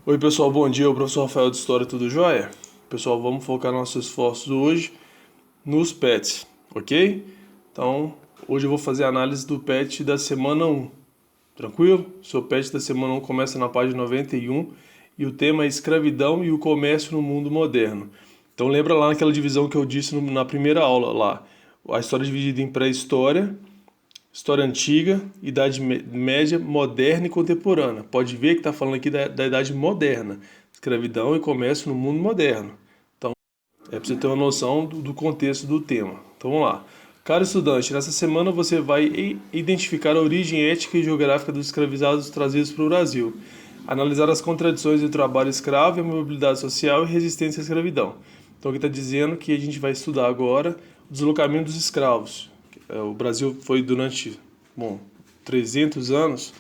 Oi pessoal, bom dia, o professor Rafael de História, tudo jóia? Pessoal, vamos focar nossos esforços hoje nos PETs, ok? Então, hoje eu vou fazer a análise do PET da semana 1, tranquilo? O seu PET da semana 1 começa na página 91 e o tema é escravidão e o comércio no mundo moderno. Então lembra lá naquela divisão que eu disse na primeira aula lá, a história é dividida em pré-história, História Antiga, Idade Média, Moderna e Contemporânea. Pode ver que está falando aqui da Idade Moderna. Escravidão e comércio no mundo moderno. Então, é para você ter uma noção do contexto do tema. Então, vamos lá. Caro estudante, nessa semana você vai identificar a origem étnica e geográfica dos escravizados trazidos para o Brasil. Analisar as contradições do trabalho escravo, a mobilidade social e resistência à escravidão. Então, aqui está dizendo que a gente vai estudar agora o deslocamento dos escravos. O Brasil foi durante, 300 anos,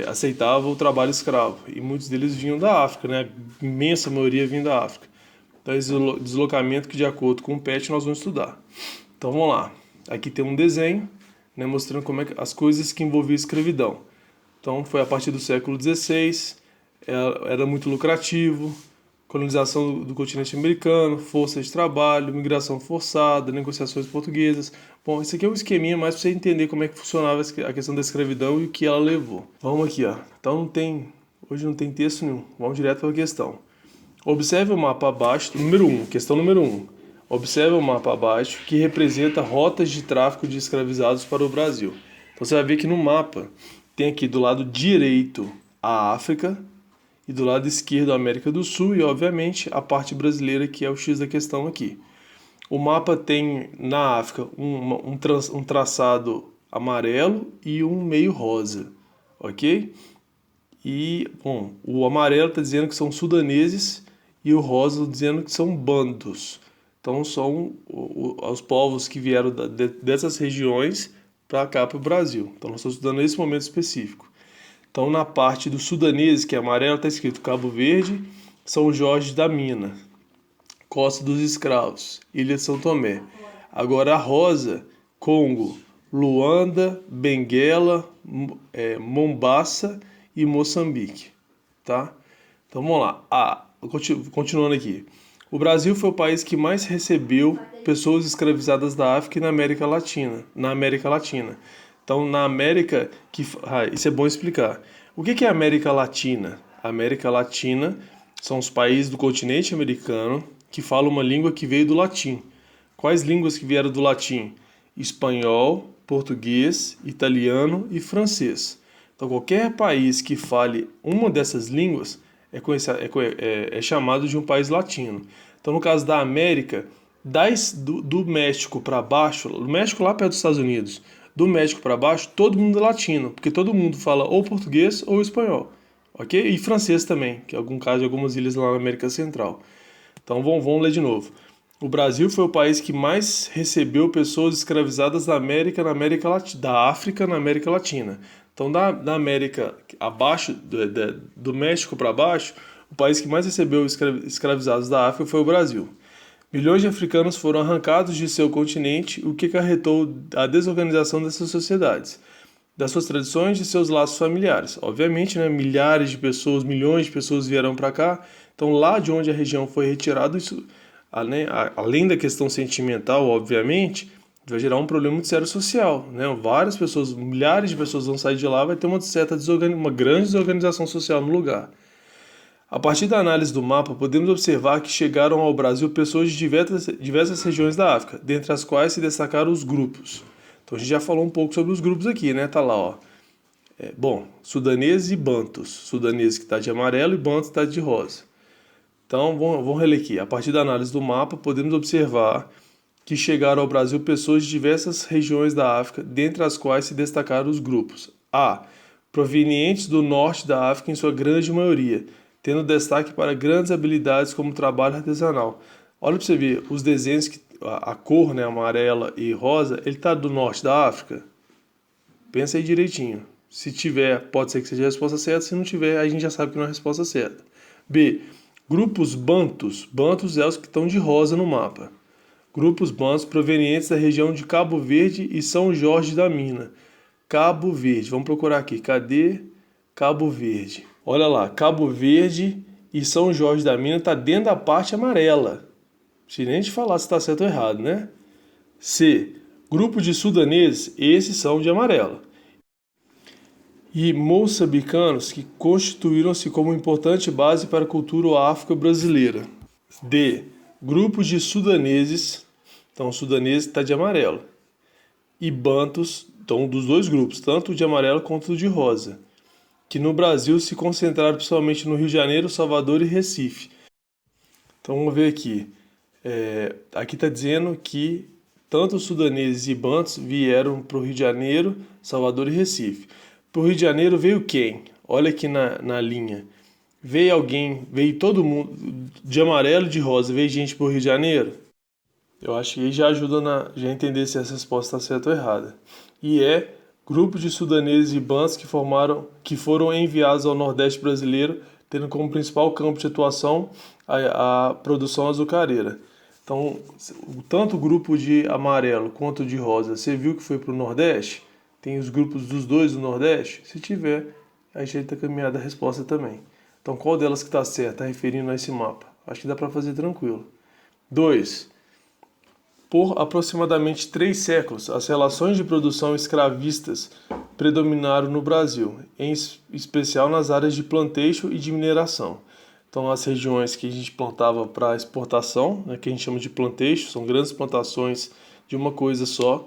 aceitava o trabalho escravo. E muitos deles vinham da África, né? A imensa maioria vinha da África. Então, esse deslocamento que, de acordo com o PET, nós vamos estudar. Então, vamos lá. Aqui tem um desenho, né, mostrando como é que as coisas que envolviam a escravidão. Então, foi a partir do século XVI, era muito lucrativo, colonização do continente americano, força de trabalho, migração forçada, negociações portuguesas. Bom, isso aqui é um esqueminha mais para você entender como é que funcionava a questão da escravidão e o que ela levou. Vamos aqui, ó. Então hoje não tem texto nenhum. Vamos direto para a questão. Observe o mapa abaixo, questão número 1. Observe o mapa abaixo que representa rotas de tráfico de escravizados para o Brasil. Então você vai ver que no mapa tem aqui do lado direito a África, e do lado esquerdo a América do Sul e, obviamente, a parte brasileira, que é o X da questão aqui. O mapa tem, na África, um traçado amarelo e um meio rosa, ok? E, bom, o amarelo está dizendo que são sudaneses e o rosa dizendo que são bantus. Então, são os povos que vieram dessas regiões para cá, para o Brasil. Então, nós estamos estudando nesse momento específico. Então, na parte do sudanês, que é amarelo, está escrito Cabo Verde, São Jorge da Mina, Costa dos Escravos, Ilha de São Tomé. Agora a rosa, Congo, Luanda, Benguela, Mombasa e Moçambique, tá? Então vamos lá. Continuando aqui. O Brasil foi o país que mais recebeu pessoas escravizadas da África e na América Latina. Então, na América, isso é bom explicar. O que é a América Latina? A América Latina são os países do continente americano que falam uma língua que veio do latim. Quais línguas que vieram do latim? Espanhol, português, italiano e francês. Então, qualquer país que fale uma dessas línguas é chamado de um país latino. Então, no caso da América, do México para baixo, do México lá perto dos Estados Unidos, do México para baixo, todo mundo é latino, porque todo mundo fala ou português ou espanhol, ok? E francês também, que é algum caso de algumas ilhas lá na América Central. Então vamos ler de novo. O Brasil foi o país que mais recebeu pessoas escravizadas da África na América Latina. Então, da América abaixo, do México para baixo, o país que mais recebeu escravizados da África foi o Brasil. Milhões de africanos foram arrancados de seu continente, o que acarretou a desorganização dessas sociedades, das suas tradições e seus laços familiares. Obviamente, né, milhares de pessoas, milhões de pessoas vieram para cá, então lá de onde a região foi retirada, isso, além da questão sentimental, obviamente, vai gerar um problema muito sério social, né? Várias pessoas, milhares de pessoas vão sair de lá, vai ter uma grande desorganização social no lugar. A partir da análise do mapa, podemos observar que chegaram ao Brasil pessoas de diversas regiões da África, dentre as quais se destacaram os grupos. Então a gente já falou um pouco sobre os grupos aqui, né? Tá lá, ó. Sudaneses e bantus. Sudanês que está de amarelo e bantus está de rosa. Então vamos reler aqui. A partir da análise do mapa, podemos observar que chegaram ao Brasil pessoas de diversas regiões da África, dentre as quais se destacaram os grupos A. Provenientes do norte da África em sua grande maioria, tendo destaque para grandes habilidades como trabalho artesanal. Olha para você ver, os desenhos, a cor, né, amarela e rosa, ele está do norte da África? Pensa aí direitinho. Se tiver, pode ser que seja a resposta certa. Se não tiver, a gente já sabe que não é a resposta certa. B. Grupos bantus. Bantus é os que estão de rosa no mapa. Grupos bantus provenientes da região de Cabo Verde e São Jorge da Mina. Cabo Verde. Vamos procurar aqui. Cadê Cabo Verde? Olha lá, Cabo Verde e São Jorge da Mina tá dentro da parte amarela. Se nem te falar se está certo ou errado, né? C. Grupo de sudaneses, esses são de amarelo. E moçambicanos que constituíram-se como importante base para a cultura afro-brasileira. D. Grupo de sudaneses, então sudaneses está de amarelo. E bantus, então dos dois grupos, tanto de amarelo quanto de rosa, que no Brasil se concentraram principalmente no Rio de Janeiro, Salvador e Recife. Então vamos ver aqui. Aqui está dizendo que tanto os sudaneses e bantus vieram para o Rio de Janeiro, Salvador e Recife. Para o Rio de Janeiro veio quem? Olha aqui na linha. Veio alguém, veio todo mundo de amarelo e de rosa, veio gente para o Rio de Janeiro? Eu acho que aí já ajuda já entender se essa resposta está certa ou errada. E é grupo de sudaneses e bantus que foram enviados ao Nordeste brasileiro, tendo como principal campo de atuação a produção azucareira. Então, tanto o grupo de amarelo quanto de rosa, você viu que foi para o Nordeste? Tem os grupos dos dois do Nordeste? Se tiver, a gente está caminhada a resposta também. Então, qual delas que está certa, referindo a esse mapa? Acho que dá para fazer tranquilo. 2. Por aproximadamente 3 séculos, as relações de produção escravistas predominaram no Brasil, em especial nas áreas de plantation e de mineração. Então, as regiões que a gente plantava para exportação, né, que a gente chama de plantation, são grandes plantações de uma coisa só,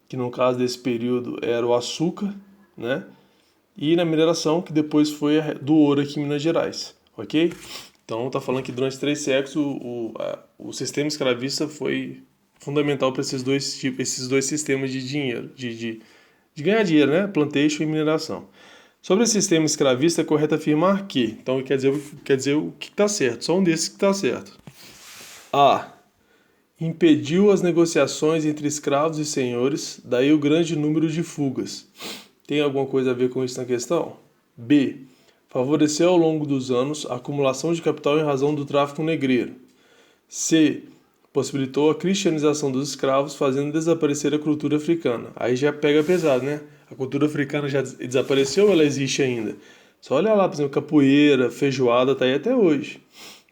que no caso desse período era o açúcar, né? E na mineração, que depois foi do ouro aqui em Minas Gerais, ok? Então, está falando que durante 3 séculos o sistema escravista foi fundamental para esses dois sistemas de dinheiro, de ganhar dinheiro, né? Plantation e mineração. Sobre o sistema escravista, é correto afirmar que, então quer dizer o que está certo, só um desses que está certo. A. Impediu as negociações entre escravos e senhores, daí o grande número de fugas. Tem alguma coisa a ver com isso na questão? B. Favoreceu ao longo dos anos a acumulação de capital em razão do tráfico negreiro. C. Possibilitou a cristianização dos escravos, fazendo desaparecer a cultura africana. Aí já pega pesado, né? A cultura africana já desapareceu ou ela existe ainda? Só olha lá, por exemplo, capoeira, feijoada, tá aí até hoje.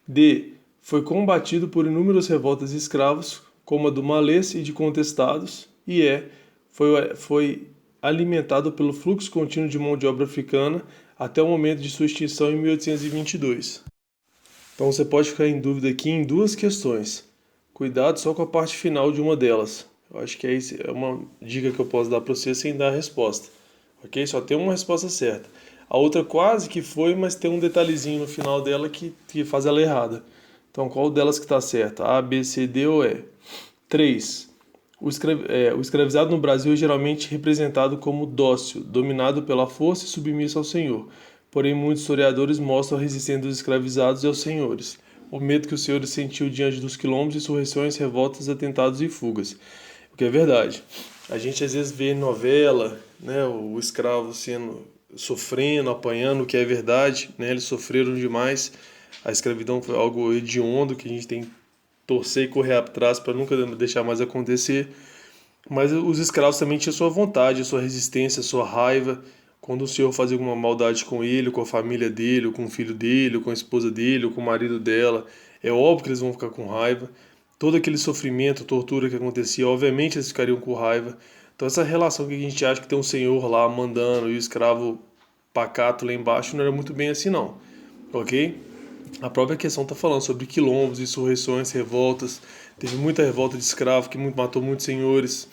D. Foi combatido por inúmeras revoltas de escravos, como a do Malês e de contestados. E foi alimentado pelo fluxo contínuo de mão de obra africana até o momento de sua extinção em 1822. Então você pode ficar em dúvida aqui em duas questões. Cuidado só com a parte final de uma delas. Eu acho que é uma dica que eu posso dar para você sem dar a resposta. Ok? Só tem uma resposta certa. A outra quase que foi, mas tem um detalhezinho no final dela que faz ela errada. Então qual delas que está certa? A, B, C, D ou E? 3. O escravizado no Brasil é geralmente representado como dócil, dominado pela força e submisso ao senhor. Porém, muitos historiadores mostram a resistência dos escravizados e aos senhores, o medo que os senhores sentiu diante dos quilombos, insurreições, revoltas, atentados e fugas. O que é verdade. A gente às vezes vê em novela, né, o escravo sofrendo, apanhando, o que é verdade, né, eles sofreram demais. A escravidão foi algo hediondo que a gente tem que torcer e correr atrás para nunca deixar mais acontecer. Mas os escravos também tinham sua vontade, sua resistência, sua raiva. Quando o senhor fazia alguma maldade com ele, com a família dele, ou com o filho dele, ou com a esposa dele, ou com o marido dela, é óbvio que eles vão ficar com raiva. Todo aquele sofrimento, tortura que acontecia, obviamente eles ficariam com raiva. Então essa relação que a gente acha que tem um senhor lá mandando e o escravo pacato lá embaixo não era muito bem assim não, ok? A própria questão está falando sobre quilombos, insurreições, revoltas. Teve muita revolta de escravo que matou muitos senhores.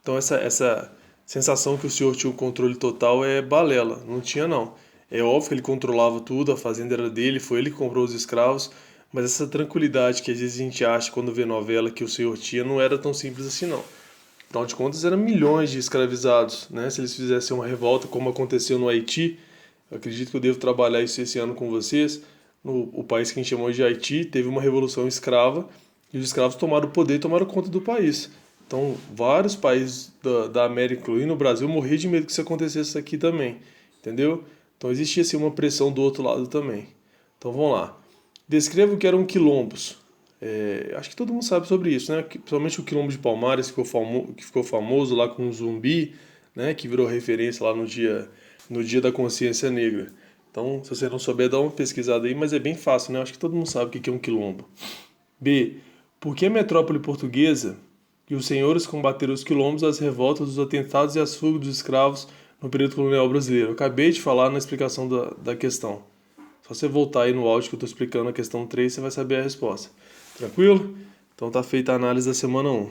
Então essa sensação que o senhor tinha um controle total é balela, não tinha não. É óbvio que ele controlava tudo, a fazenda era dele, foi ele que comprou os escravos, mas essa tranquilidade que às vezes a gente acha quando vê novela que o senhor tinha não era tão simples assim não. Afinal de contas, eram milhões de escravizados, né? Se eles fizessem uma revolta como aconteceu no Haiti, eu acredito que eu devo trabalhar isso esse ano com vocês. O país que a gente chamou de Haiti teve uma revolução escrava e os escravos tomaram o poder e tomaram conta do país. Então, vários países da América, incluindo o Brasil, morriam de medo que isso acontecesse aqui também, entendeu? Então, existia assim, uma pressão do outro lado também. Então, vamos lá. Descreva o que eram quilombos. Acho que todo mundo sabe sobre isso, né? Principalmente o quilombo de Palmares, que ficou famoso lá com o Zumbi, né? Que virou referência lá no dia da consciência negra. Então, se você não souber, dá uma pesquisada aí, mas é bem fácil, né? Acho que todo mundo sabe o que é um quilombo. B. Por que a metrópole portuguesa e os senhores combateram os quilombos, as revoltas, os atentados e as fugas dos escravos no período colonial brasileiro? Eu acabei de falar na explicação da questão. Só você voltar aí no áudio que eu estou explicando a questão 3, você vai saber a resposta. Tranquilo? Então tá feita a análise da semana 1.